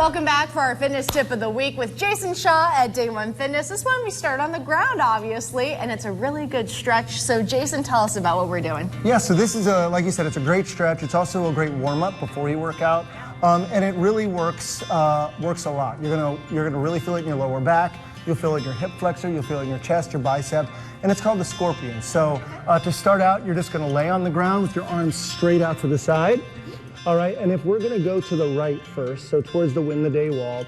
Welcome back for our fitness tip of the week with Jason Shaw at Day One Fitness. This one we start on the ground, obviously, and it's a really good stretch. So Jason, tell us about what we're doing. Yeah, so this is like you said, it's a great stretch. It's also a great warm-up before you work out, and it really works a lot. You're gonna really feel it in your lower back. You'll feel it in your hip flexor. You'll feel it in your chest, your bicep, and it's called the scorpion. So to start out, you're just gonna lay on the ground with your arms straight out to the side. All right, and if we're gonna go to the right first, so towards the win the day wall,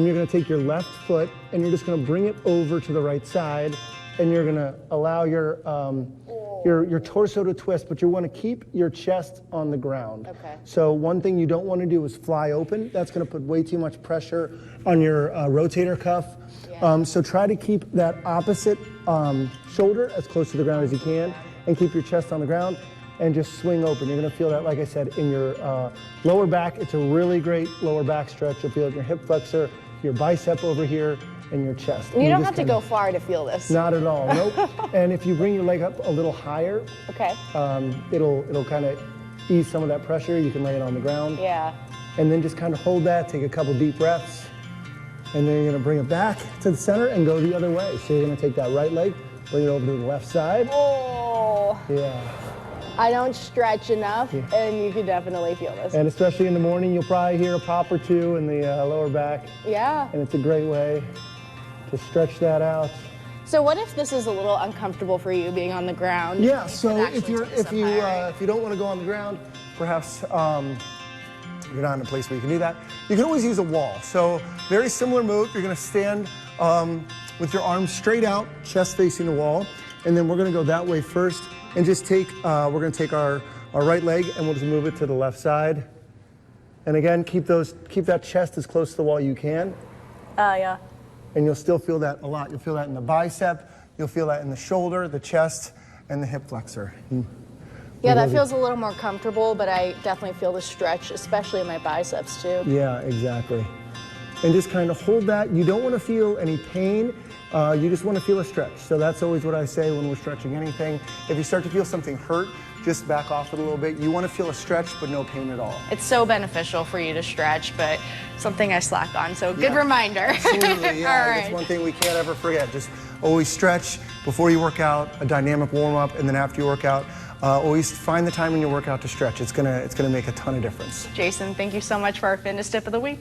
you're gonna take your left foot and you're just gonna bring it over to the right side, and you're gonna allow your torso to twist, but you wanna keep your chest on the ground. Okay. So one thing you don't wanna do is fly open. That's gonna put way too much pressure on your rotator cuff. Yeah. So try to keep that opposite shoulder as close to the ground as you can, and keep your chest on the ground. And just swing open. You're gonna feel that, like I said, in your lower back. It's a really great lower back stretch. You'll feel it in your hip flexor, your bicep over here, and your chest. You don't have to go far to feel this. Not at all, nope. And if you bring your leg up a little higher, Okay. It'll kind of ease some of that pressure. You can lay it on the ground. Yeah. And then just kind of hold that, take a couple deep breaths, and then you're gonna bring it back to the center and go the other way. So you're gonna take that right leg, bring it over to the left side. Oh. Yeah. I don't stretch enough, and you can definitely feel this. And especially in the morning, you'll probably hear a pop or two in the lower back. Yeah. And it's a great way to stretch that out. So what if this is a little uncomfortable for you being on the ground? Yeah. So if you don't want to go on the ground, perhaps you're not in a place where you can do that. You can always use a wall. So very similar move. You're going to stand with your arms straight out, chest facing the wall, and then we're going to go that way first. And just take, we're going to take our right leg and we'll just move it to the left side. And again, keep that chest as close to the wall you can. Yeah. And you'll still feel that a lot. You'll feel that in the bicep, you'll feel that in the shoulder, the chest, and the hip flexor. Yeah, that feels a little more comfortable, but I definitely feel the stretch, especially in my biceps too. Yeah, exactly. And just kind of hold that. You don't want to feel any pain. You just want to feel a stretch. So that's always what I say when we're stretching anything. If you start to feel something hurt, just back off it a little bit. You want to feel a stretch, but no pain at all. It's so beneficial for you to stretch, but something I slack on, so good reminder. Absolutely, yeah. All right. That's one thing we can't ever forget. Just always stretch before you work out, a dynamic warm-up, and then after you work out, always find the time in your workout to stretch. It's gonna make a ton of difference. Jason, thank you so much for our fitness tip of the week.